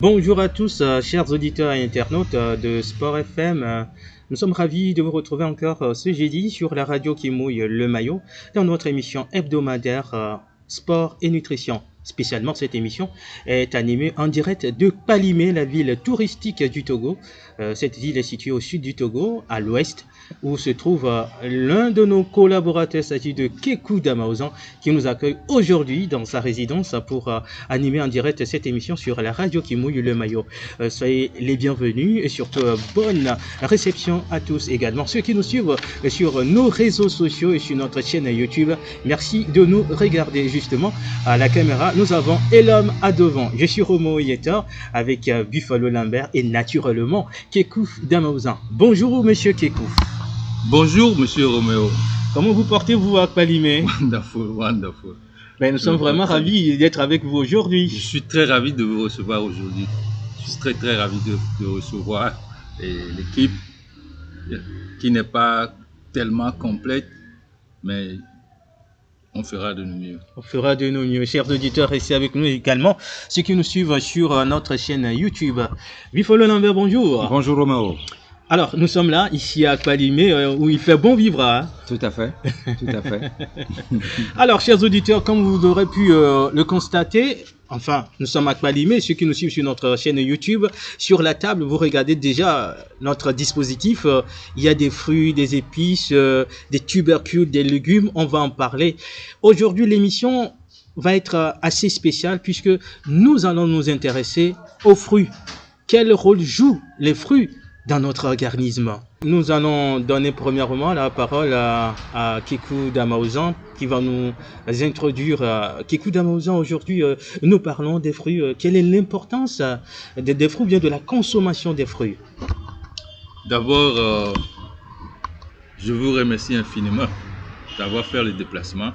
Bonjour à tous, chers auditeurs et internautes de Sport FM. Nous sommes ravis de vous retrouver encore ce jeudi sur la radio qui mouille le maillot dans notre émission hebdomadaire Sport et Nutrition. Spécialement, cette émission est animée en direct de Palimé, la ville touristique du Togo. Cette ville est située au sud du Togo, à l'ouest, où se trouve l'un de nos collaborateurs, il s'agit de Kekou Damaouzan, qui nous accueille aujourd'hui dans sa résidence pour animer en direct cette émission sur la radio qui mouille le maillot. Soyez les bienvenus et surtout bonne réception à tous également. Ceux qui nous suivent sur nos réseaux sociaux et sur notre chaîne YouTube, merci de nous regarder justement à la caméra. Nous avons Elam à devant. Je suis Romo Yeta avec Buffalo Lambert et naturellement Kekou Damaouzan. Bonjour monsieur Kekou. Bonjour monsieur Roméo. Comment vous portez-vous à Palimé? Wonderful. Ben, nous sommes vraiment ravis d'être avec vous aujourd'hui. Je suis très ravi de vous recevoir aujourd'hui. Je suis très ravi de recevoir l'équipe qui n'est pas tellement complète, mais on fera de nos mieux. On fera de nos mieux. Chers auditeurs, restez avec nous également. Ceux qui nous suivent sur notre chaîne YouTube. Buffalo Lambert, bonjour. Bonjour Roméo. Alors, nous sommes là, ici à Palimé, où il fait bon vivre. Hein? Tout à fait. Alors, chers auditeurs, comme vous aurez pu le constater, enfin, nous sommes à Palimé, ceux qui nous suivent sur notre chaîne YouTube, sur la table, vous regardez déjà notre dispositif. Il y a des fruits, des épices, des tubercules, des légumes, on va en parler. Aujourd'hui, l'émission va être assez spéciale puisque nous allons nous intéresser aux fruits. Quel rôle jouent les fruits dans notre organisme? Nous allons donner premièrement la parole à Kekou Damaouzan qui va nous introduire. Kekou Damaouzan, aujourd'hui, nous parlons des fruits. Quelle est l'importance des fruits, bien de la consommation des fruits? D'abord, je vous remercie infiniment d'avoir fait le déplacement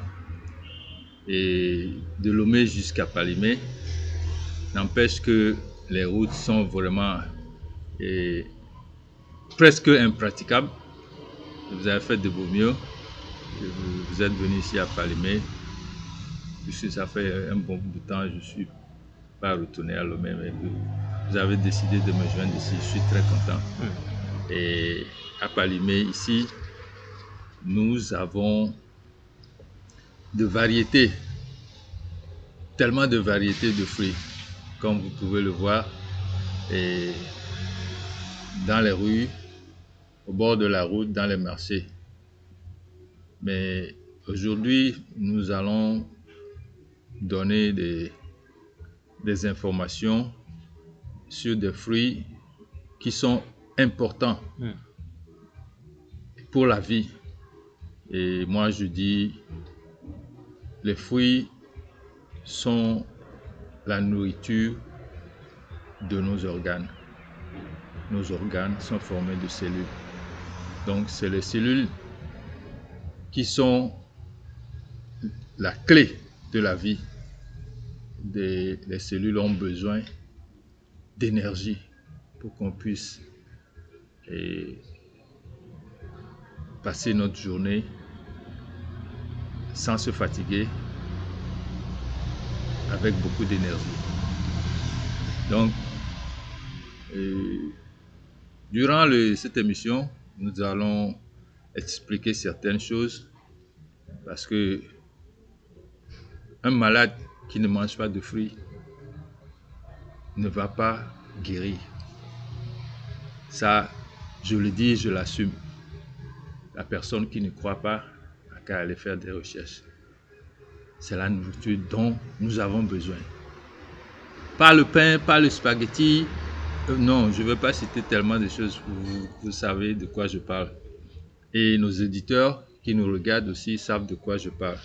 et de Lomé jusqu'à Palimé. N'empêche que les routes sont vraiment presque impraticable. Vous avez fait de vos mieux. Vous êtes venu ici à Palimé. Puisque ça fait un bon bout de temps, je ne suis pas retourné à Lomé, mais vous avez décidé de me joindre ici. Je suis très content. Et à Palimé, ici, nous avons de variétés, tellement de variétés de fruits, comme vous pouvez le voir. Et dans les rues, au bord de la route, dans les marchés. Mais aujourd'hui, nous allons donner des informations sur des fruits qui sont importants pour la vie. Et moi, je dis, les fruits sont la nourriture de nos organes. Nos organes sont formés de cellules. Donc, c'est les cellules qui sont la clé de la vie. Les cellules ont besoin d'énergie pour qu'on puisse passer notre journée sans se fatiguer, avec beaucoup d'énergie. Donc, durant cette émission, nous allons expliquer certaines choses parce que un malade qui ne mange pas de fruits ne va pas guérir. Ça, je le dis, je l'assume. La personne qui ne croit pas n'a qu'à aller faire des recherches. C'est la nourriture dont nous avons besoin. Pas le pain, pas le spaghetti. Non, je ne vais pas citer tellement de choses. Vous savez de quoi je parle. Et nos éditeurs qui nous regardent aussi savent de quoi je parle.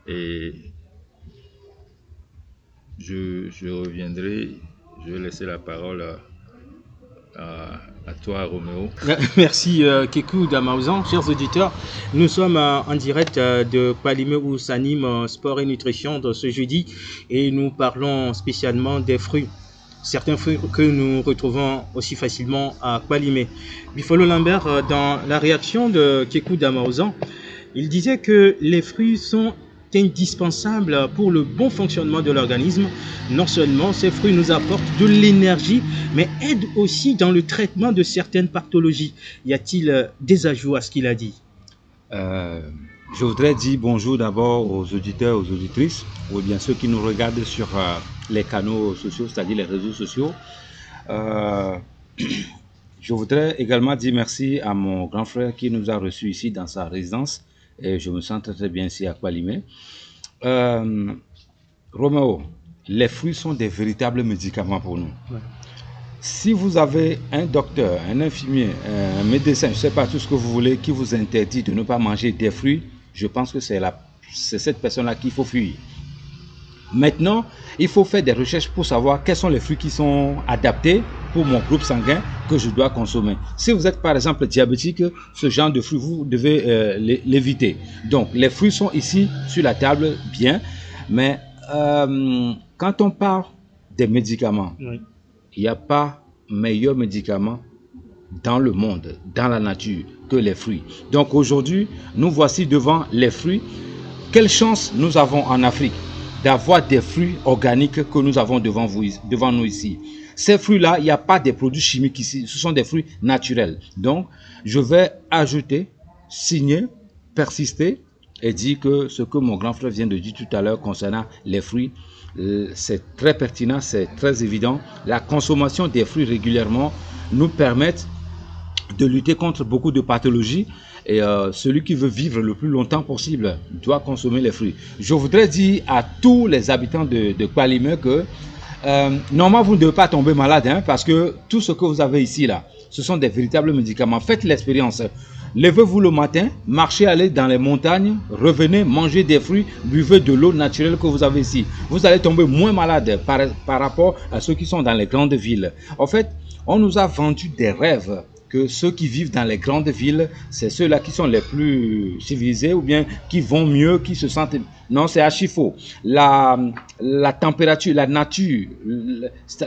Et je reviendrai. Je vais laisser la parole à toi, Roméo. Merci Kekou Damaouzan. Chers auditeurs, nous sommes en direct de Palimé où s'anime Sport et Nutrition de ce jeudi et nous parlons spécialement des fruits. Certains fruits que nous retrouvons aussi facilement à Palimé. Buffalo Lambert, dans la réaction de Kekou Damaouzan, il disait que les fruits sont indispensable pour le bon fonctionnement de l'organisme. Non seulement ces fruits nous apportent de l'énergie, mais aident aussi dans le traitement de certaines pathologies. Y a-t-il des ajouts à ce qu'il a dit? Je voudrais dire bonjour d'abord aux auditeurs, aux auditrices, ou bien ceux qui nous regardent sur les canaux sociaux, c'est-à-dire les réseaux sociaux. Je voudrais également dire merci à mon grand frère qui nous a reçus ici dans sa résidence, et je me sens très bien ici à Kwalimé. Roméo, les fruits sont des véritables médicaments pour nous. Ouais. Si vous avez un docteur, un infirmier, un médecin, je ne sais pas, tout ce que vous voulez, qui vous interdit de ne pas manger des fruits, je pense que c'est cette personne-là qu'il faut fuir. Maintenant, il faut faire des recherches pour savoir quels sont les fruits qui sont adaptés pour mon groupe sanguin que je dois consommer. Si vous êtes par exemple diabétique, ce genre de fruits, vous devez l'éviter. Donc, les fruits sont ici sur la table, bien, mais quand on parle des médicaments, oui. Il n'y a pas meilleur médicament dans le monde, dans la nature, que les fruits. Donc aujourd'hui, nous voici devant les fruits. Quelle chance nous avons en Afrique d'avoir des fruits organiques que nous avons devant nous ici. Ces fruits-là, il n'y a pas de produits chimiques ici, ce sont des fruits naturels. Donc, je vais ajouter, signer, persister et dire que ce que mon grand frère vient de dire tout à l'heure concernant les fruits, c'est très pertinent, c'est très évident. La consommation des fruits régulièrement nous permet de lutter contre beaucoup de pathologies et celui qui veut vivre le plus longtemps possible doit consommer les fruits. Je voudrais dire à tous les habitants de Kwalimé que normalement vous ne devez pas tomber malade parce que tout ce que vous avez ici là, ce sont des véritables médicaments. Faites l'expérience. Levez-vous le matin, marchez, allez dans les montagnes, revenez, mangez des fruits, buvez de l'eau naturelle que vous avez ici. Vous allez tomber moins malade par rapport à ceux qui sont dans les grandes villes. En fait, on nous a vendu des rêves que ceux qui vivent dans les grandes villes, c'est ceux-là qui sont les plus civilisés ou bien qui vont mieux, qui se sentent... Non, c'est archi faux. La température, la nature,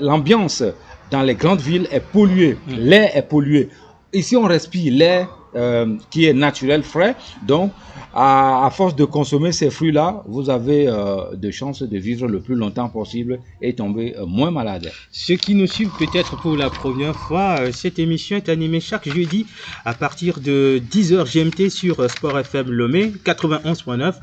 l'ambiance dans les grandes villes est polluée. L'air est pollué. Ici, on respire l'air qui est naturel, frais. Donc, à force de consommer ces fruits-là, vous avez de chances de vivre le plus longtemps possible et tomber moins malade. Ceux qui nous suivent peut-être pour la première fois, cette émission est animée chaque jeudi à partir de 10h GMT sur Sport FM Lomé 91.9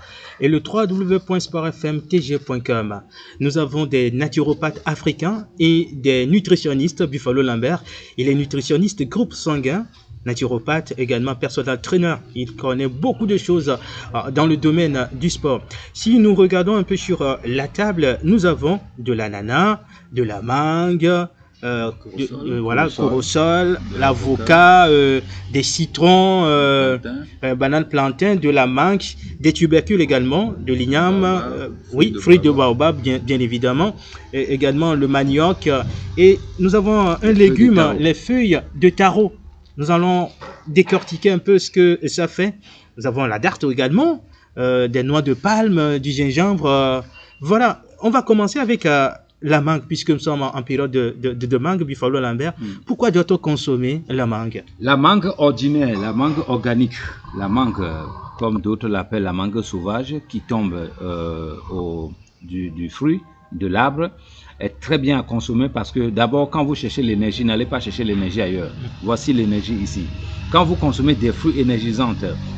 et le www.sportfmtg.com. Nous avons des naturopathes africains et des nutritionnistes, Buffalo Lambert, et les nutritionnistes groupe sanguin. Naturopathe, également personal trainer. Il connaît beaucoup de choses dans le domaine du sport. Si nous regardons un peu sur la table, nous avons de l'ananas, de la mangue, corosol, l'avocat, des citrons, banane plantain, de la mangue, des tubercules également, de l'igname, fruits de baobab bien évidemment, et également le manioc. Et nous avons un légume, les feuilles de taro. Nous allons décortiquer un peu ce que ça fait. Nous avons la darte également, des noix de palme, du gingembre. Voilà, on va commencer avec la mangue, puisque nous sommes en période de mangue, Buffalo Lambert. Pourquoi doit-on consommer la mangue? La mangue ordinaire, la mangue organique, la mangue, comme d'autres l'appellent, la mangue sauvage, qui tombe du fruit, de l'arbre, est très bien à consommer parce que d'abord, quand vous cherchez l'énergie, n'allez pas chercher l'énergie ailleurs. Voici l'énergie ici. Quand vous consommez des fruits énergisants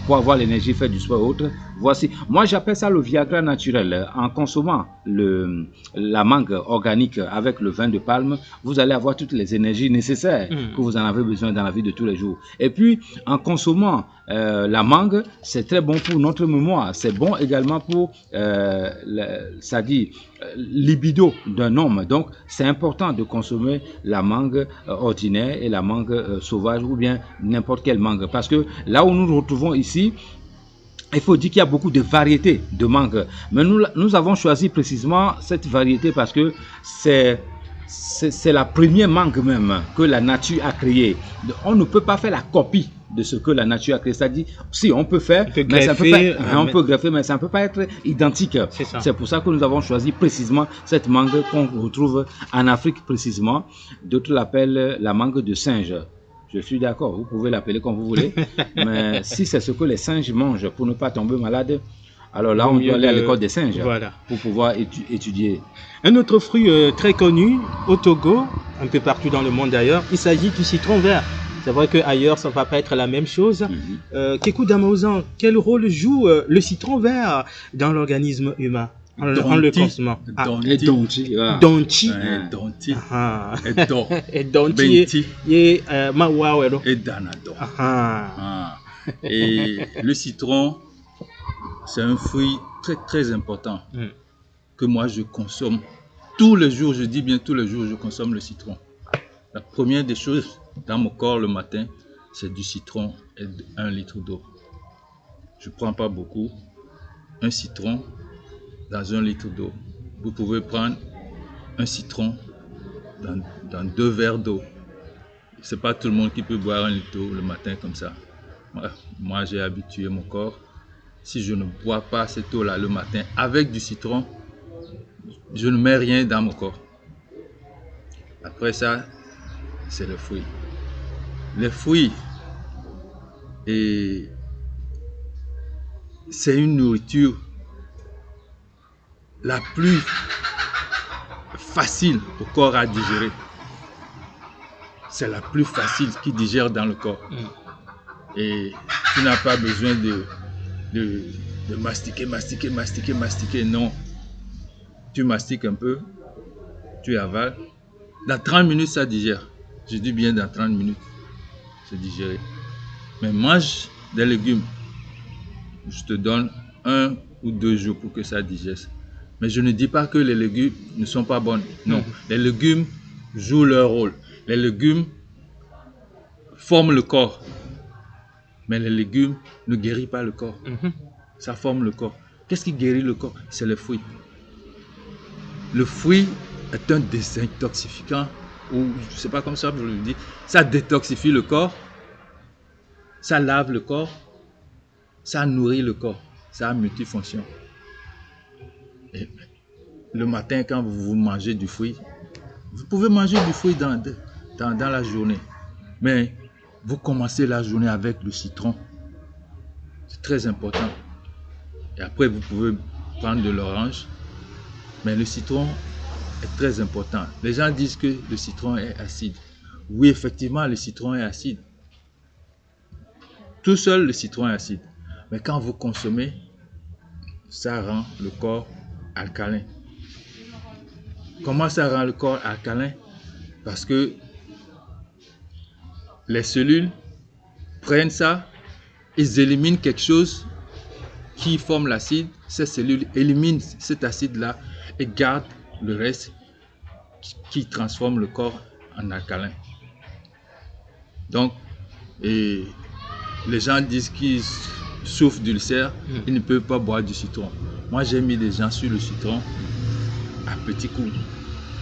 pour avoir l'énergie, faire du sport et autres, voici. Moi, j'appelle ça le Viagra naturel. En consommant la mangue organique avec le vin de palme, vous allez avoir toutes les énergies nécessaires que vous en avez besoin dans la vie de tous les jours. Et puis, en consommant la mangue, c'est très bon pour notre mémoire. C'est bon également pour, libido d'un homme. Donc, c'est important de consommer la mangue ordinaire et la mangue sauvage ou bien n'importe quelle mangue. Parce que là où nous nous retrouvons ici, il faut dire qu'il y a beaucoup de variétés de mangue. Mais nous avons choisi précisément cette variété parce que c'est la première mangue même que la nature a créée. On ne peut pas faire la copie de ce que la nature a créé. C'est-à-dire, si on peut faire, mais ça peut pas, on peut greffer, mais ça ne peut pas être identique. C'est pour ça que nous avons choisi précisément cette mangue qu'on retrouve en Afrique précisément. D'autres l'appellent la mangue de singe. Je suis d'accord, vous pouvez l'appeler comme vous voulez, mais si c'est ce que les singes mangent pour ne pas tomber malade, Alors là, Vaut on mieux doit aller à de- l'école des singes Voilà. pour pouvoir étudier. Un autre fruit très connu au Togo, un peu partout dans le monde d'ailleurs, il s'agit du citron vert. C'est vrai qu'ailleurs, ça ne va pas être la même chose. Mhm. Kekou Damaouzan, quel rôle joue le citron vert dans l'organisme humain en le Donti. consommant? Et Donti, voilà. Donti. Donti. Ah. Et do. Et Donti. Benti. Et Mawawero. Et danado. Ah. Ah. Et le citron, c'est un fruit très très important Mm. que moi je consomme tous les jours. Je dis bien tous les jours, je consomme le citron. La première des choses dans mon corps le matin, c'est du citron et 1 litre d'eau. Je ne prends pas beaucoup. Un citron dans 1 litre d'eau. Vous pouvez prendre un citron dans 2 verres d'eau. C'est pas tout le monde qui peut boire 1 litre d'eau le matin comme ça. Moi, j'ai habitué mon corps. Si je ne bois pas cette eau-là le matin avec du citron, je ne mets rien dans mon corps. Après ça, c'est le fruit. Les fruits, et c'est une nourriture la plus facile au corps à digérer. C'est la plus facile qui digère dans le corps. Et tu n'as pas besoin de mastiquer, non. Tu mastiques un peu, tu avales. Dans 30 minutes, ça digère. Je dis bien dans 30 minutes, c'est digéré. Mais mange des légumes. Je te donne 1 ou 2 jours pour que ça digeste. Mais je ne dis pas que les légumes ne sont pas bons. Non, les légumes jouent leur rôle. Les légumes forment le corps. Mais les légumes ne guérissent pas le corps. Ça forme le corps. Qu'est-ce qui guérit le corps? C'est le fruit. Le fruit est un désintoxifiant, ou je ne sais pas comme ça, je le dis. Ça détoxifie le corps, ça lave le corps, ça nourrit le corps, ça a multifonction. Et le matin, quand vous mangez du fruit, vous pouvez manger du fruit dans la journée, mais vous commencez la journée avec le citron. C'est très important. Et après, vous pouvez prendre de l'orange, mais le citron est très important. Les gens disent que le citron est acide. Oui, effectivement, le citron est acide. Tout seul, le citron est acide. Mais quand vous consommez, ça rend le corps alcalin. Comment ça rend le corps alcalin? Parce que les cellules prennent ça, ils éliminent quelque chose qui forme l'acide. Ces cellules éliminent cet acide-là et gardent le reste qui transforme le corps en alcalin. Donc, et les gens disent qu'ils souffrent d'ulcère, ils ne peuvent pas boire du citron. Moi, j'ai mis des gens sur le citron à petits coups,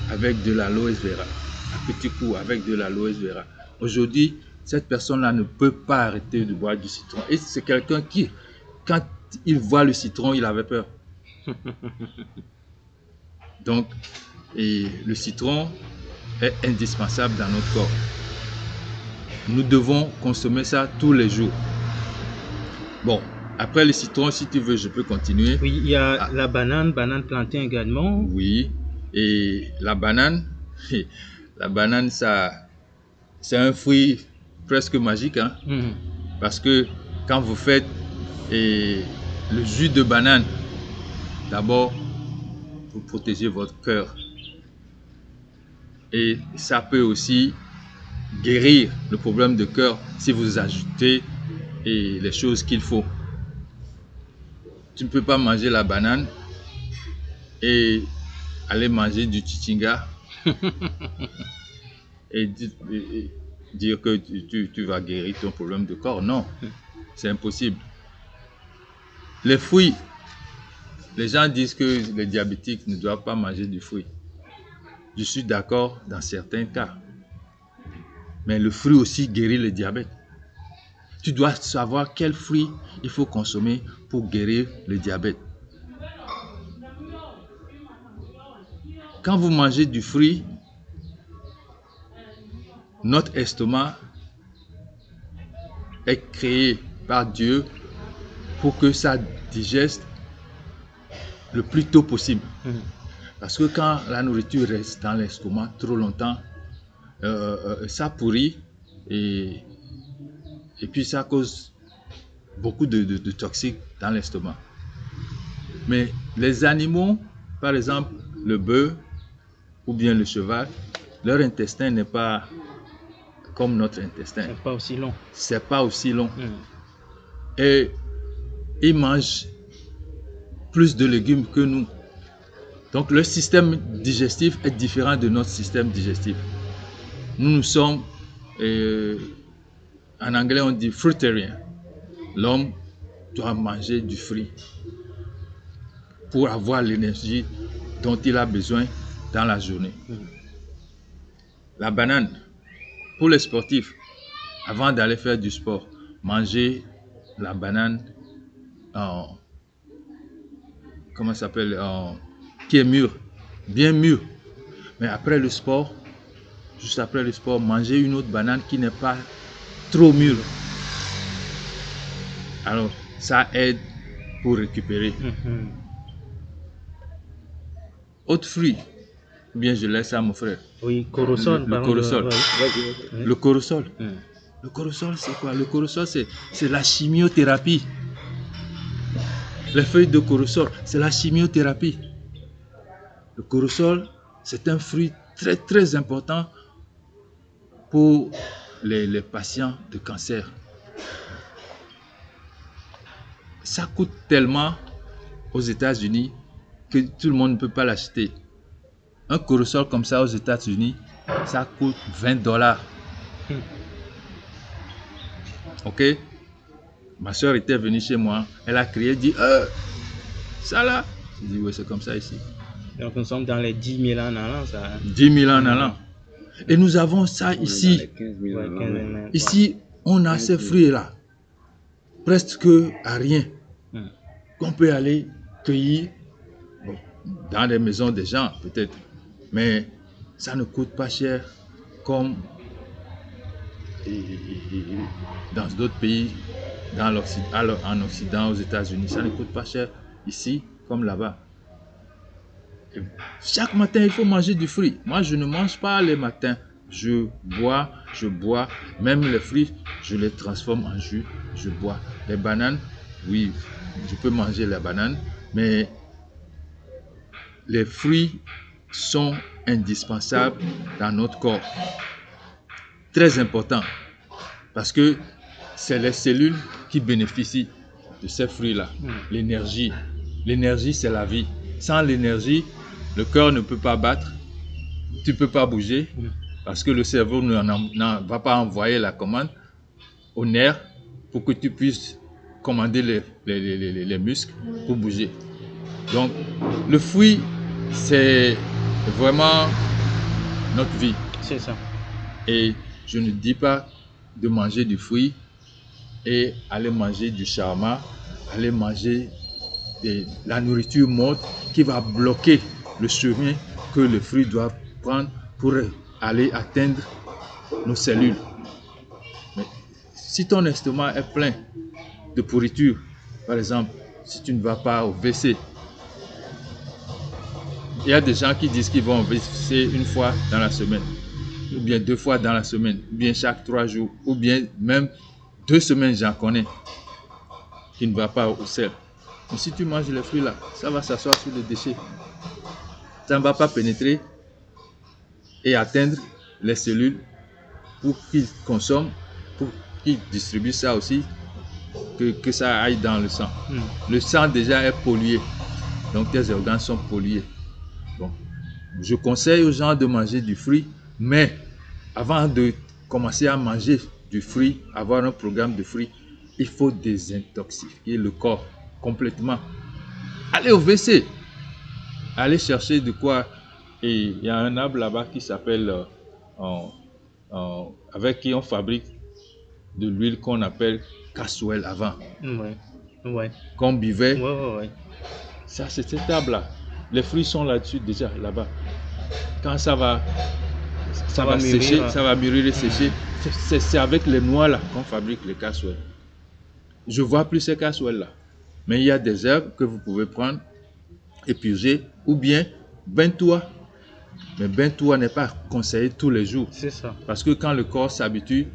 avec de l'aloe vera. À petits coups, avec de l'aloe vera. Aujourd'hui, cette personne-là ne peut pas arrêter de boire du citron. Et c'est quelqu'un qui, quand il voit le citron, il avait peur. Donc, et le citron est indispensable dans notre corps. Nous devons consommer ça tous les jours. Bon, après le citron, si tu veux, je peux continuer. Oui, il y a la banane plantain également. Oui, et la banane, ça, c'est un fruit presque magique, hein? Parce que quand vous faites le jus de banane, d'abord, vous protégez votre cœur. Et ça peut aussi guérir le problème de cœur si vous ajoutez les choses qu'il faut. Tu ne peux pas manger la banane et aller manger du tchinga et dire que tu vas guérir ton problème de corps. Non, c'est impossible. Les fruits, les gens disent que les diabétiques ne doivent pas manger du fruit. Je suis d'accord dans certains cas. Mais le fruit aussi guérit le diabète. Tu dois savoir quel fruit il faut consommer pour guérir le diabète. Quand vous mangez du fruit, notre estomac est créé par Dieu pour que ça digeste le plus tôt possible. Mhm. Parce que quand la nourriture reste dans l'estomac trop longtemps, ça pourrit et puis ça cause beaucoup de toxiques dans l'estomac. Mais les animaux, par exemple le bœuf ou bien le cheval, leur intestin n'est pas comme notre intestin. C'est pas aussi long. C'est pas aussi long. Mhm. Et ils mangent plus de légumes que nous. Donc le système digestif est différent de notre système digestif. Nous sommes, en anglais on dit fruitarian. L'homme doit manger du fruit pour avoir l'énergie dont il a besoin dans la journée. La banane, pour les sportifs, avant d'aller faire du sport, manger la banane comment ça s'appelle, qui est mûre, bien mûre. Mais après le sport, juste après le sport, manger une autre banane qui n'est pas trop mûre. Alors, ça aide pour récupérer. Mhm. Autre fruit, ou bien je laisse à mon frère. Oui, corosol. Le par corosol. exemple. Ouais. Le corosol. Mhm. Le corosol, c'est quoi? Le corosol, c'est la chimiothérapie. Les feuilles de corosol, c'est la chimiothérapie. Le corosol, c'est un fruit très très important pour les patients de cancer. Ça coûte tellement aux États-Unis que tout le monde ne peut pas l'acheter. Un corosol comme ça aux États-Unis, ça coûte $20. Ok? Ma soeur était venue chez moi, elle a crié, elle dit, ça là? Je dis, oui, c'est comme ça ici. Donc nous sommes dans les 10 000 en allant, ça. 10 000 en allant. Et nous avons ça ici. Ouais, 15 000. Ici, on a ces fruits-là, presque à rien, qu'on peut aller cueillir dans les maisons des gens, peut-être. Mais ça ne coûte pas cher comme dans d'autres pays, en Occident, aux États-Unis. Ça ne coûte pas cher ici comme là-bas. Et chaque matin, il faut manger du fruit. Moi, je ne mange pas les matins. Je bois. Même les fruits, je les transforme en jus. Je bois. Les bananes, oui, je peux manger les bananes, mais les fruits sont indispensables dans notre corps. Très important. Parce que c'est les cellules qui bénéficient de ces fruits-là. L'énergie. L'énergie, c'est la vie. Sans l'énergie, le cœur ne peut pas battre. Tu ne peux pas bouger. Parce que le cerveau ne va pas envoyer la commande aux nerfs pour que tu puisses commander les muscles pour bouger. Donc, le fruit, c'est vraiment notre vie. C'est ça. Et je ne dis pas de manger du fruit et aller manger du shawarma, aller manger de la nourriture morte qui va bloquer le chemin que le fruit doit prendre pour aller atteindre nos cellules. Mais si ton estomac est plein de pourriture, par exemple, si tu ne vas pas au WC, il y a des gens qui disent qu'ils vont au WC une fois dans la semaine, ou bien 2 fois dans la semaine, ou bien chaque 3 jours, ou bien même 2 semaines, j'en connais, qui ne va pas au sel. Mais si tu manges les fruits là, ça va s'asseoir sur les déchets. Ça ne va pas pénétrer et atteindre les cellules pour qu'ils consomment, pour qu'ils distribuent ça aussi, que ça aille dans le sang. Le sang déjà est pollué, donc tes organes sont pollués. Bon, je conseille aux gens de manger du fruit, mais avant de commencer à manger du fruit, avoir un programme de fruits, il faut désintoxiquer le corps complètement. Allez au WC, allez chercher de quoi. Et il y a un arbre là-bas qui s'appelle, avec qui on fabrique de l'huile qu'on appelle cassouel avant. Ouais. Qu'on buvait. Ouais. Ça, c'est cet arbre-là. Les fruits sont là-dessus déjà, là-bas. Quand ça va sécher, mûrir, ça va mûrir et sécher. C'est avec les noix là qu'on fabrique les cassouels. Je vois plus ces cassouels là. Mais il y a des herbes que vous pouvez prendre épuisé, ou bien bains-toi. Mais bains-toi n'est pas conseillé tous les jours. C'est ça. Parce que quand le corps s'habitue,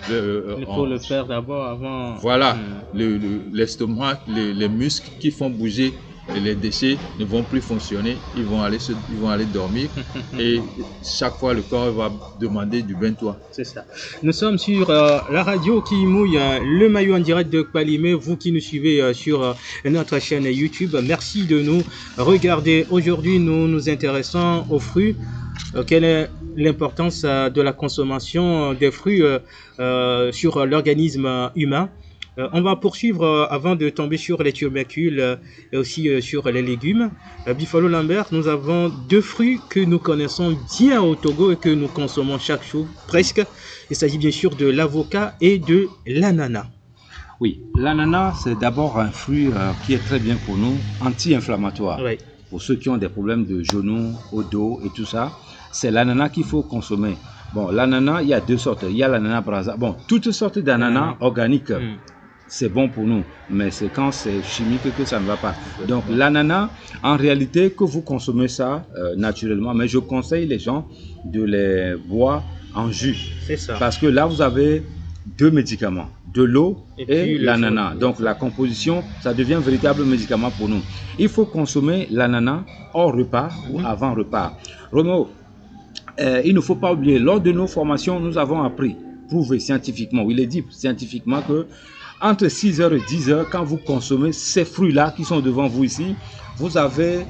Il faut le faire d'abord avant. Voilà, l'estomac, les muscles qui font bouger les déchets ne vont plus fonctionner, ils vont aller dormir et chaque fois le corps va demander du bain-toi. C'est ça. Nous sommes sur la radio qui mouille le maillot en direct de Kpalimé. Vous qui nous suivez sur notre chaîne YouTube, merci de nous regarder. Aujourd'hui, nous nous intéressons aux fruits. Quelle est l'importance de la consommation des fruits sur l'organisme humain? On va poursuivre avant de tomber sur les tubercules et aussi sur les légumes. Bifalo Lambert, nous avons deux fruits que nous connaissons bien au Togo et que nous consommons chaque jour presque. Il s'agit bien sûr de l'avocat et de l'ananas. Oui, l'ananas, c'est d'abord un fruit qui est très bien pour nous, anti-inflammatoire. Oui. Pour ceux qui ont des problèmes de genoux, au dos et tout ça, c'est l'ananas qu'il faut consommer. Bon, l'ananas, il y a deux sortes. Il y a l'ananas brasa. Bon, toutes sortes d'ananas organiques. C'est bon pour nous, mais c'est quand c'est chimique que ça ne va pas. Donc l'ananas, en réalité, que vous consommez ça naturellement, mais je conseille les gens de les boire en jus. C'est ça. Parce que là, vous avez deux médicaments, de l'eau et l'ananas. Donc la composition, ça devient un véritable médicament pour nous. Il faut consommer l'ananas hors repas ou avant repas. Romo, il ne faut pas oublier, lors de nos formations, nous avons appris, prouvé scientifiquement, il est dit scientifiquement que entre 6h et 10h, quand vous consommez ces fruits-là qui sont devant vous ici, vous avez,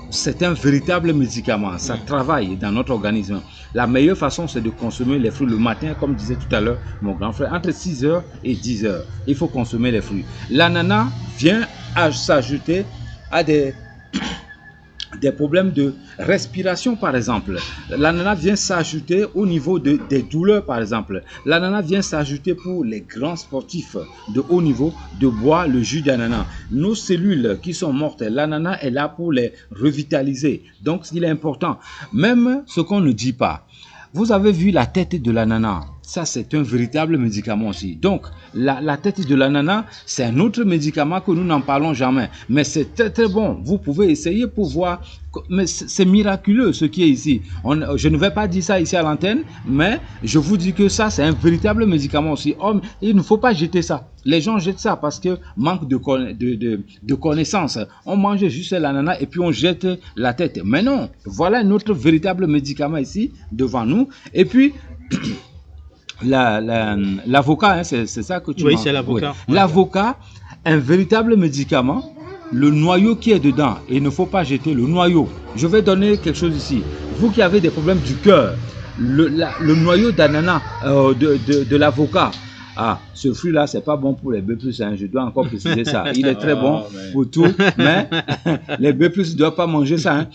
c'est un véritable médicament, ça travaille dans notre organisme. La meilleure façon, c'est de consommer les fruits le matin, comme disait tout à l'heure mon grand frère, entre 6h et 10h, il faut consommer les fruits. L'ananas vient à s'ajouter à des problèmes de respiration, par exemple. L'ananas vient s'ajouter au niveau des douleurs, par exemple. L'ananas vient s'ajouter pour les grands sportifs de haut niveau de boire le jus d'ananas. Nos cellules qui sont mortes, l'ananas est là pour les revitaliser. Donc, il est important. Même ce qu'on ne dit pas. Vous avez vu la tête de l'ananas. Ça, c'est un véritable médicament aussi. Donc, la tête de l'ananas, c'est un autre médicament que nous n'en parlons jamais. Mais c'est très, très bon. Vous pouvez essayer pour voir. Mais c'est miraculeux ce qui est ici. Je ne vais pas dire ça ici à l'antenne, mais je vous dis que ça, c'est un véritable médicament aussi. Oh, il ne faut pas jeter ça. Les gens jettent ça parce que manque de connaissances. On mange juste l'ananas et puis on jette la tête. Mais non, voilà notre véritable médicament ici, devant nous. Et puis... l'avocat, hein, c'est ça que tu Oui, c'est l'avocat. Oui. L'avocat, un véritable médicament, le noyau qui est dedans, et il ne faut pas jeter le noyau. Je vais donner quelque chose ici. Vous qui avez des problèmes du cœur, le noyau d'ananas, de l'avocat, ce fruit-là, c'est pas bon pour les B+, hein, je dois encore préciser ça. Il est très bon pour tout, mais les B+, ne doivent pas manger ça. Hein.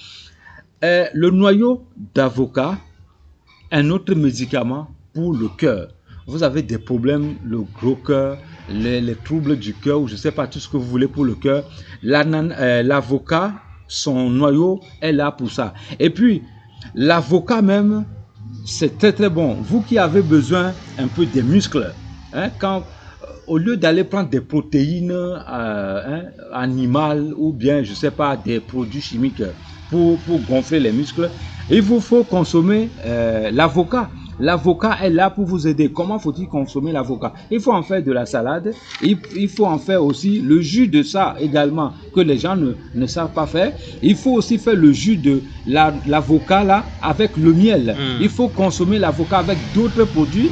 Le noyau d'avocat, un autre médicament pour le cœur. Vous avez des problèmes, le gros cœur, les troubles du cœur, ou je ne sais pas, tout ce que vous voulez pour le cœur. L'avocat, son noyau est là pour ça. Et puis, l'avocat même, c'est très très bon. Vous qui avez besoin un peu des muscles, hein, au lieu d'aller prendre des protéines animales ou bien, je ne sais pas, des produits chimiques pour gonfler les muscles, il vous faut consommer l'avocat. L'avocat est là pour vous aider. Comment faut-il consommer l'avocat? Il faut en faire de la salade. Il faut en faire aussi le jus de ça également, que les gens ne savent pas faire. Il faut aussi faire le jus de l'avocat là avec le miel. Il faut consommer l'avocat avec d'autres produits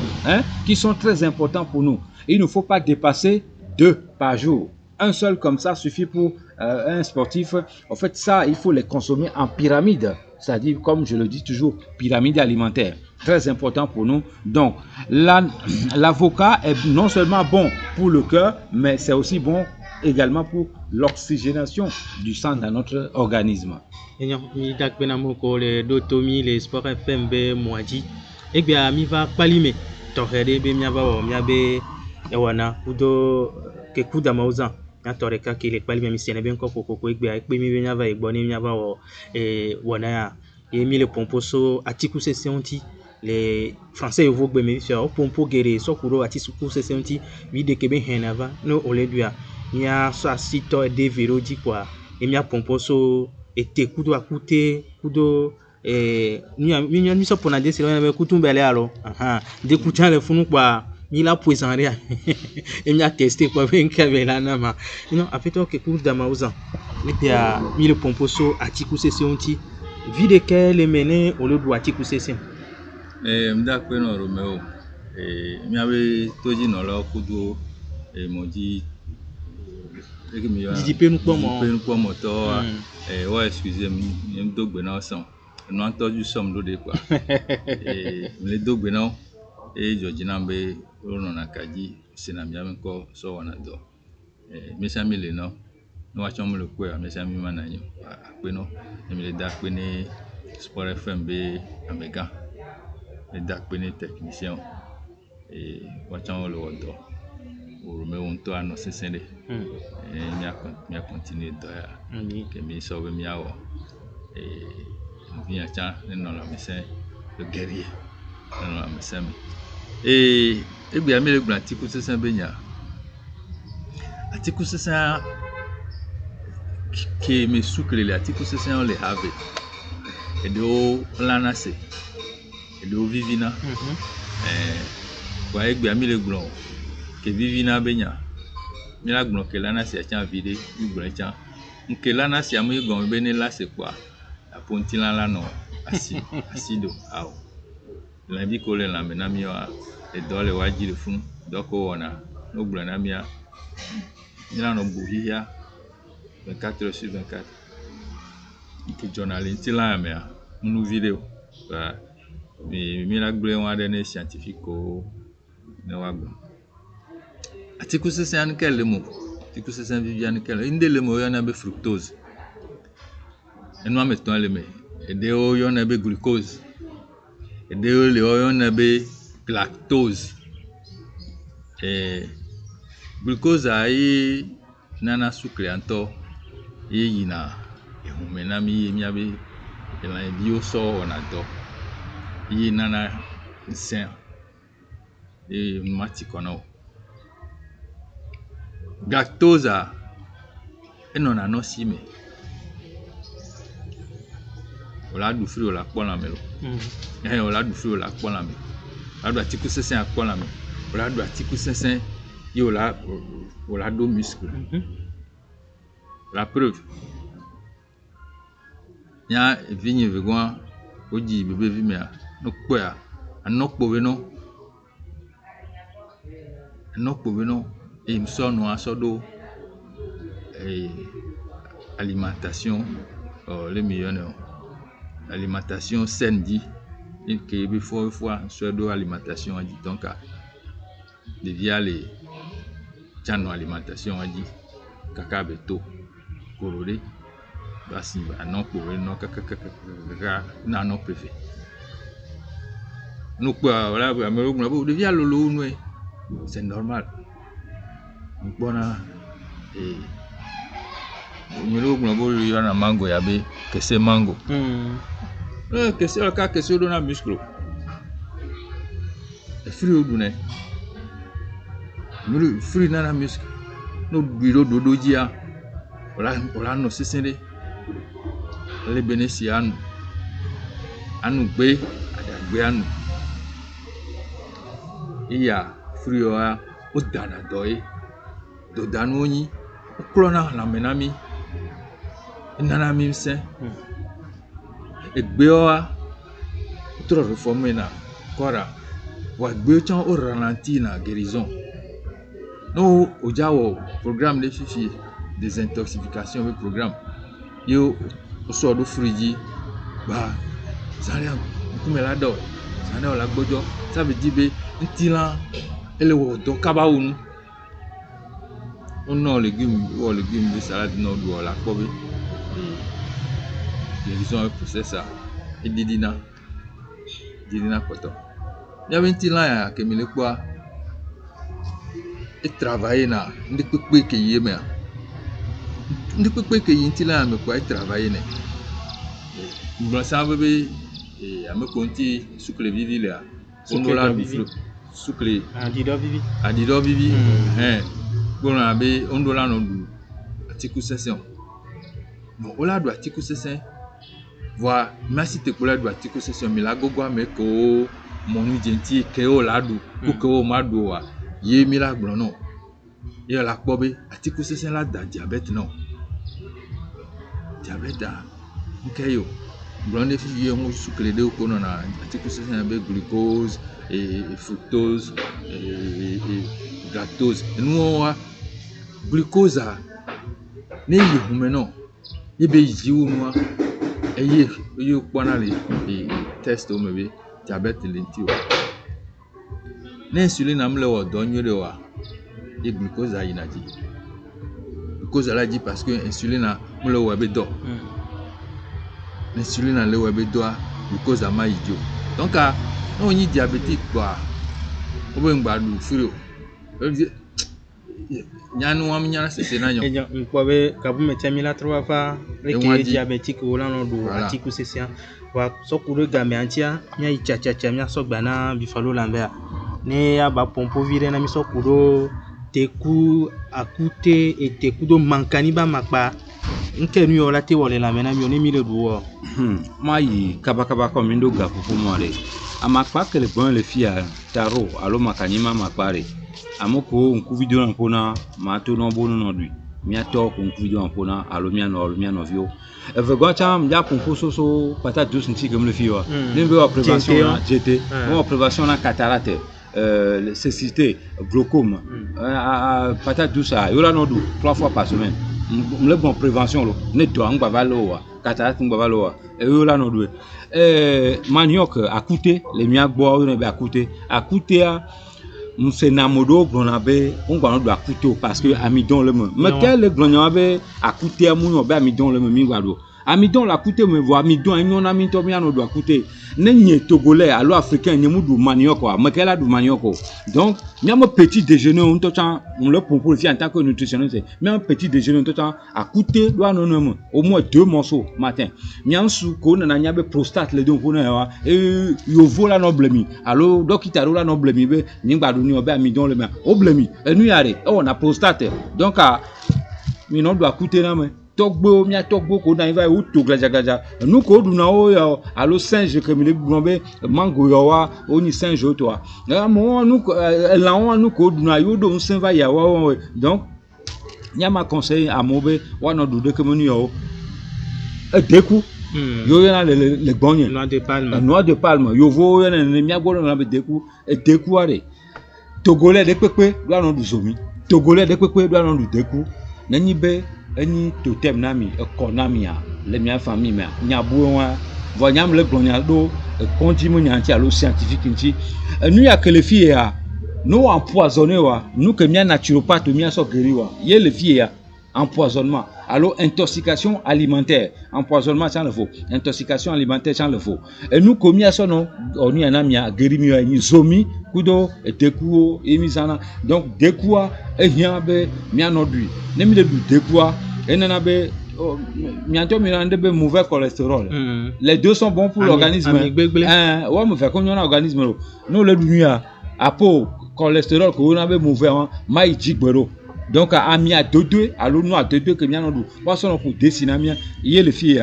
qui sont très importants pour nous. Il ne faut pas dépasser 2 par jour. Un seul comme ça suffit pour un sportif. En fait, ça, il faut les consommer en pyramide. C'est-à-dire, comme je le dis toujours, pyramide alimentaire. Très important pour nous. Donc, l'avocat est non seulement bon pour le cœur, mais c'est aussi bon également pour l'oxygénation du sang dans notre organisme. Les Sport FM be moaji e bia mi va Kpalimé tohede be mi va mi be ewana udo ke kuda mauzan na toreka ke le Kpalimé mi sene ben kokoko e bia e pe mi be va e gboni mi va o e wana ya e mi le pomposo atiku sesionti les Français vont me faire pompo guérir so kuro atiku sesionti mi de ke be henava no ole dua nya so asito de verodi kwa emia pomposo ete kudo akute kudo mi so pona de sele me kutumbele alo de kutan le funu kwa mi la poisanria emia tester kwa venka bela nama afeto ke cours d'amauza et puis mi le pomposo atiku sese onti vide que le mene au lieu de atiku sese mda pe no Romeo mi ave toji no lo kudo moji Didi pe nous pour mon temps ouais excusez-moi me dogbe na son no antoju som do de kwa me dogbe na Georgina be ono na kaji sina mi ame ko so wana do me sami le no wa chom le kwa me sami mananyo pe no me le da pe ni Sport FM be amega le da pe ni technicien wa chom le wodo Romeo nto ano sesende mi a continuer do ya que mi sauve mi awo vient cha non la mission le guerrier non la mission egbe ami le gba Atiku sesen benya Atiku sesen que me sucre le Atiku sesen on le have et de lanase et de vivina wa egbe ami le gba que vivina benya mi la gblɔ ke lana sia tsa vi ɖe mi gblɔ tsa nke lana sia mi gɔme be ne la se kpoa aponti la nɔ asi do awo lã bi ko le lãme na mi wa edɔ le wa dzi le funu dɔ ko wɔna no gblɔ na mia mi la nɔ bu hihia 24 heures sur 24 ke dzɔna le ŋuti la mea nuvi ɖe o mi la gblɔ wa ɖe ne scientifique o ne wa gblɔ Atiku sesen an kele mo Atiku sesen vivian kele inde le mo yana be fructose enwa meton le me ede o yana be glucose ede o le o yana be lactose glucose ai nana sucre anto yina ehume na mi abe elan bi o so ona do yi nana nsen mati kono Galactose enona no si me ola du fruit ola kpɔ lãme lo ola du fruit ola kpɔ lãme ola du Atiku sesen akpɔ lãme ola du Atiku sesen ye ola do muscle la preuve nya vinye vegoa oji bebe vi mea no kpɔa anokpo ve no et me sonne à sodo alimentation les millionnaires alimentation saine dit que il faut sodo alimentation dit donc devia les chano alimentation dit kaka beto coloré basi non pour non kaka na non préfet nous quoi voilà mais devia lolo nous c'est normal bona nyelo gblɔ bo yɔna mango ya be kese mango kese ka kese do na muscle fruit o dune mulu fruit na muscle no biro dodo jia ola no sesende le benesi anu gbe adagbe anu iya fruit o dana doye do danu onyi klona la menami nana mi nse egbe wa trop reformer na kora wa gbe chan o ralentir na guérison no ojawo programme de fifi désintoxication le programme yo o so do friji ba zaria kumela do zaria la gbojo ça veut dire be ntilan ele wo do kaba wonu on a légumes de salade non do la kobe ils ont un process ça et didina poto ya venti la ya que me le quoi et travailler na ndi pepe ke yeme ndi pepe ke yinti la me quoi et travailler ne bon ça bébé et à me compter sucre vivi là on la vivi sucre adido vivi bon abe on dola no du Atiku session bon ola do atiku sese voa merci te kola do atiku sese mi la gogo ame ko monu genti ke o la do ko ke o ma do wa ye mi la gbon no ye la kpo be atiku sese la da diabète no diabète da nke yo gbon de fi ye mo sucre de ko no na atiku sese na be glucose et fructose et galactose nous wa glucose a ne yi hume no ye be yi wo no eye ye kpona le test o mebe diabète lenti o na insuline am le wo do nyu de wa e glucose a yina di glucose la di parce que insuline a mo le wo be do insuline a le wo be do glucose a ma idio donc a on yi diabétique quoi o be ngba du furo nyanu am nyana sese na nyo eja nkwabe kabume temila trofa leke diabétique wala no do atiku sese wa sokuru gambe antia nya ichachacha nya sogbana bifalo lambert ne ya ba pompo vire na misokuro teku akute et teku do mankani ba makpa nkenu yo la te wole la mena mi oni mi le duo mai kaba comme ndo ga pour moi amakpa que le bon le fia taro alo makanima makpare amoko nku video mpona mato no bonu no dui mia to ko nku video mpona alo mia no vio ve gocha mja ko so pata douce nti comme le fia nembe wa prévention na GT wa prévention na cataracte cécité glaucome patate douce yo la no do 3 fois par semaine le bon prévention lo ne do ngba valo wa cataracte ngba valo wa yo la no do manioc akute le mia gbo yo ne be akute a mse namodo glonabe ngba no do akute parce que amidon le me quel glonabe akute amu no be amidon le mi ngba do amidon la coûté me voir amidon en ami to mi no do coûté nenye togolais allo africain ne mudu manioc quoi makela du manioc donc même petit déjeuner on temps on le pour en tant que nutritionniste même petit déjeuner on temps à coûter doit non au moins 2 morceaux matin nyansu ko na nyabe prostate le don ko na et yo vola no blemi allo docteur la no blemi be nyingba do ni obe amidon le me o blemi enu yare on a prostate donc mi no do coûter na me togbo mia togbo ko na iva o to glajaga nu ko du na o ya alo singe que mi le blombe mango yo wa oni singe o to wa mo nu la on nu ko du na yo do un va ya wa donc nyama conseil a mobe wa no du de que menu yo deku yo yana le gbonye noix de palme yo vo yana ne mia go na be deku are togolais de pepe do no du zomi togolais de pepe do no du deku nani be eni totem nami ekonamia le mia famille me nyabu wa voyam le glonia do continue nyanti alo scientifique nti nu ya que les filles a no empoisonné wa nous que mia naturopathe mia so guéri wa ye les filles a empoisonnement alors intoxication alimentaire empoisonnement sans le faux intoxication alimentaire sans le faux et nous commis à son nom on y en a mia guéri mi ni zomi kudo et deku emisana donc deku e hiabe mia nodui nemi de deku et nana be mianto mi rande be mauvais cholestérol les deux sont bons pour l'organisme ouais me fait comme un organisme nous le dunia apo cholestérol ko na be mauvais mai jigbero donc a mi a dodo alo no a dodo que miano do poisson pour dessiner mia yé le fille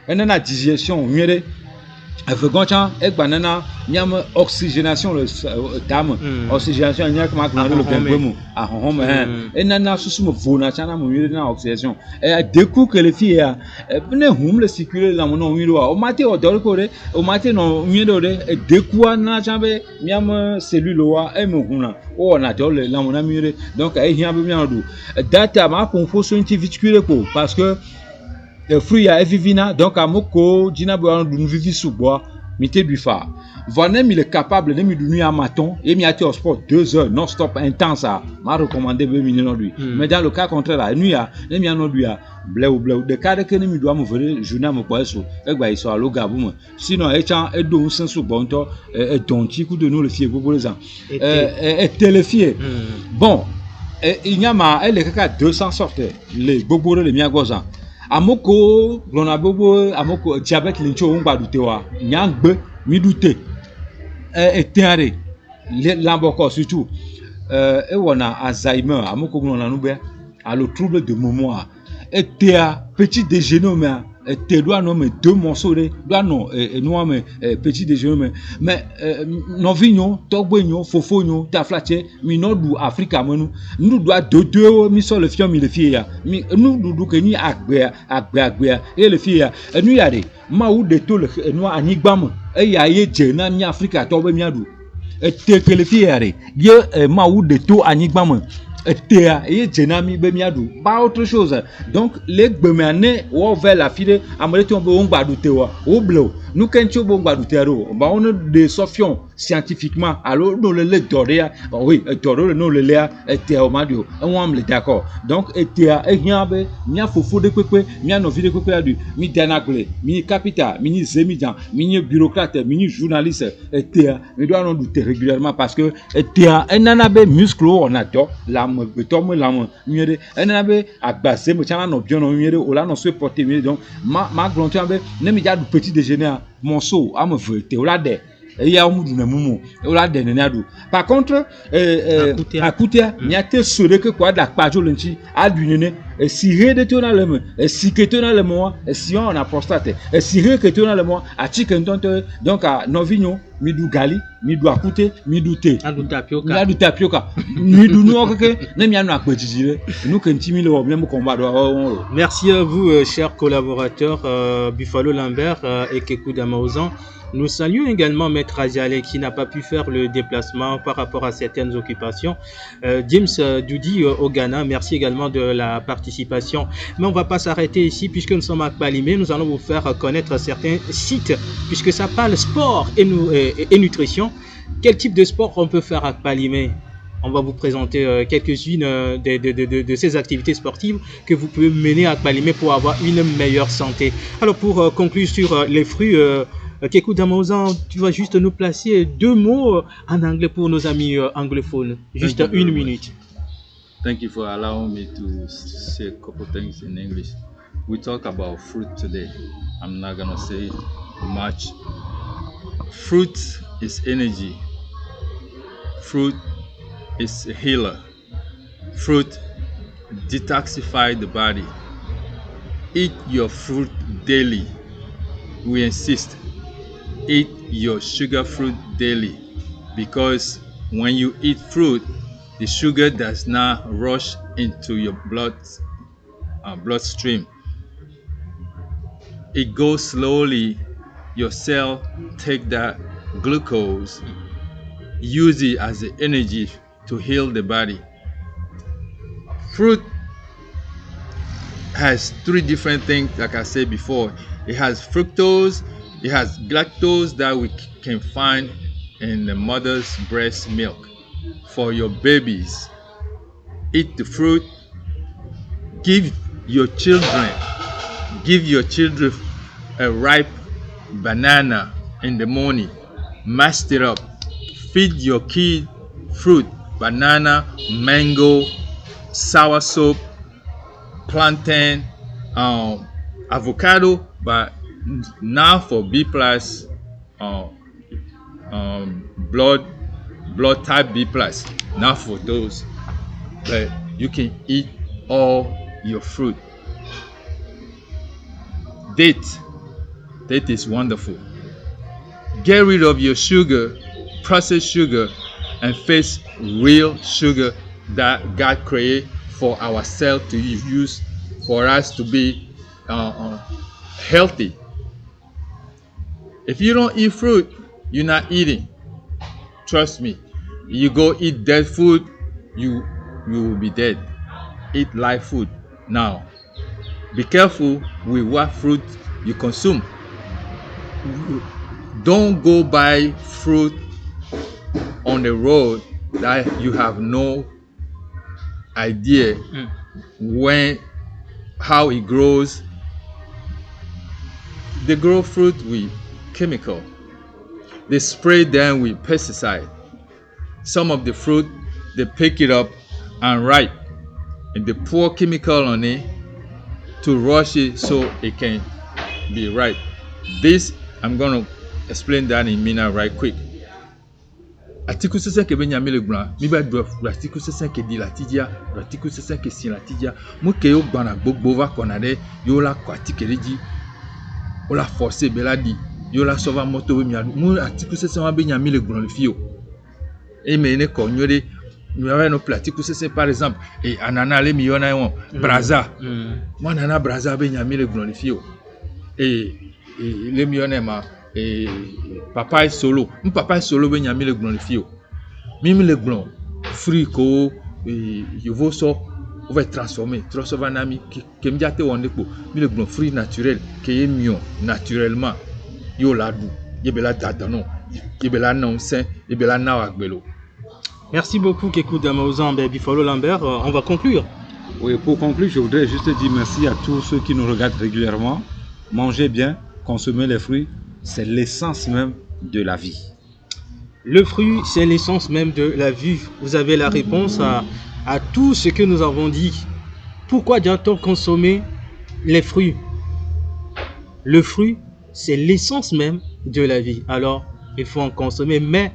et nana digestion miere Efegoncha et banana nyam oxygénation le dame oxygénation nya kuma kuma le bembemu a hom et nana susumo vona chana mo yire na oxygénation et deku que les filles ne hum le circuler la mo no wiro o mate o dor ko re o mate no wiro re et deku na chambe nyam cellule wa e mo huna o na dor le la mo na mire donc e hian be miando data ma confo scientifique ko parce que le fruit a vivina donc amoko dina bo du vivi suboa mité du fa voisin il est capable de me donner à maton et mi a été au sport 2 heures non stop intense ça m'a recommandé 20 minutes lui mais dans le cas contraire la nuit a ne mi an lui a bleu de cas que ne mi doit me venir journal me poiso e gba iso alo gabu sinon e chan e do un so bonto e donti ku de nous le fier gogo les gens et téléfier bon il y a ma elle est à 200 sortes les gogo les miagozan amoko glona bobo amoko diabète lincho ngba dutewa nyangbe mi dute etenare lamboko surtout e wona Alzheimer amoko glona nube alo trouble de mémoire Et petit déjeuner, mais tu dois nommer 2 morceaux de doit non mais petit déjeuner mais non vignon togbo fofo ta flache mi no du Africa menu nous doit deux mi so le fion mi le fie mi nous du que ni agbe et le fie nous ya de ma ou de to le no anigbam e ya ye je na mi Africa to be mi adu te que le fie ya de ye ma ou de to anigbam et Jenami Bemiadou, pas autre chose. Donc, les Bemiané, ou vers la file, Améliton Bomba d'Utewa, ou bleu, nous qu'un Bomba d'Utero, on a des sophions scientifiquement, alors nous le doréa, oui, Toro, nous le léa, et Théomadio, on est d'accord. Donc, et Théa, et Niabe, Nia Fofo de Pepe, Nia Novi de Pepe, mi Danagole, mi Capita, mini Zemidan, mini bureaucrate, mini journaliste, et Théa, mais doit nous douter régulièrement parce que Théa, un anabe muscle, on a tort, la tomo la mieux enabe agbase mo chana no bion no mieux o la no so porter mieux donc ma glontia be ne mi ja du petit déjeuner mon so am vote o la de e ya mu du na mumu o la de ne adu par contre akutia mi ate sore que quoi da pajo lunchi adu ne si re de tona le me si que tona le mo si on a prostate si re que tona le mo a chicken tonto donc a novinho mi du gali mi du akute mi du te mi du tapioca mi du no que ne mi anu akpejijire nous que ntimi le problème combat do. Merci à vous chers collaborateurs Buffalo Lambert et Kekou Damaozan. Nous saluons également Maître Aziale qui n'a pas pu faire le déplacement par rapport à certaines occupations. James Doudi au Ghana, merci également de la participation. Mais on ne va pas s'arrêter ici puisque nous sommes à Kpalimé. Nous allons vous faire connaître certains sites puisque ça parle sport et nutrition. Quel type de sport on peut faire à Kpalimé? On va vous présenter quelques-unes de ces activités sportives que vous pouvez mener à Kpalimé pour avoir une meilleure santé. Alors pour conclure sur les fruits, Kekou Damaozan, tu vas juste nous placer 2 mots en anglais pour nos amis anglophones. Juste 1 minute. Thank you for allowing me to say a couple things in English. We talk about fruit today. I'm not going to say much. Fruit is energy. Fruit is a healer. Fruit detoxifies the body. Eat your fruit daily. We insist. Eat your sugar fruit daily because when you eat fruit, the sugar does not rush into your bloodstream. It goes slowly. Your cell take that glucose, use it as the energy to heal the body. Fruit has 3 different things, like I said before. It has fructose, it has galactose that we can find in the mother's breast milk. For your babies, eat the fruit. Give your children a ripe banana in the morning. Mash it up. Feed your kid fruit, banana, mango, soursop, plantain, avocado, but now for B plus, blood type B plus. Now for those, but you can eat all your fruit. Date is wonderful. Get rid of your sugar, processed sugar, and face real sugar that God created for ourselves to use, for us to be healthy. If you don't eat fruit, you're not eating. Trust me. You go eat dead food, you will be dead. Eat live food. Now, be careful with what fruit you consume. Don't go buy fruit on the road that you have no idea how it grows. They grow fruit with chemical. They spray them with pesticide. Some of the fruit, they pick it up and ripe, and they pour chemical on it to rush it so it can be ripe. This, I'm going to explain that in a minute right quick. Article 5 que benyami le blanc, mi ba do article 5 que dit la tidia, article 5 que si la tidia, mo ke yo gbana gbogbo va konade, yo la ko article dit, o la forcer be la di, yo la sauva moto be mi mo article 5 wa benyami le blanc le fio. Et mais ne ko nyore, mi avons no article 5 par exemple, et anana le mi yona yon, braza. Moi nana braza benyami le blanc le fio. Et le mi yona ma et papa est solo. Mon papa est solo ben yami le glon le fio. Mimi le glon fruit ko je veux ça on va transformer nami que me jate wonde ko mi le glon fruit naturel que est mieux naturellement yo la dou yebela dadano yebela non sain yebela na wagbelo. Merci beaucoup Kekou Damaouzan Bifalo Lambert. On va conclure. Oui, pour conclure, je voudrais juste dire merci à tous ceux qui nous regardent régulièrement. Mangez bien, consommez les fruits. C'est l'essence même de la vie. Le fruit, c'est l'essence même de la vie. Vous avez la réponse à tout ce que nous avons dit. Pourquoi doit-on consommer les fruits? Le fruit, c'est l'essence même de la vie. Alors, il faut en consommer, mais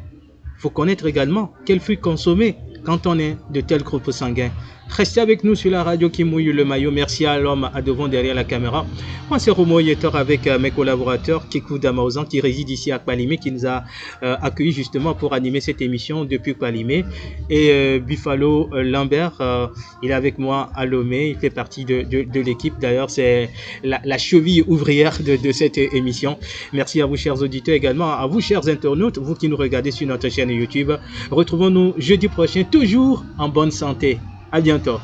il faut connaître également quel fruit consommer quand on est de tel groupe sanguin. Restez avec nous sur la radio qui mouille le maillot. Merci à l'homme à devant derrière la caméra. Moi, c'est Romo Yetor avec mes collaborateurs, Kekou Damaouzan qui réside ici à Kpalimé, qui nous a accueillis justement pour animer cette émission depuis Kpalimé. Et Bifalo Lambert, il est avec moi à Lomé. Il fait partie de l'équipe. D'ailleurs, c'est la cheville ouvrière de cette émission. Merci à vous, chers auditeurs, également à vous, chers internautes, vous qui nous regardez sur notre chaîne YouTube. Retrouvons-nous jeudi prochain, toujours en bonne santé. À bientôt.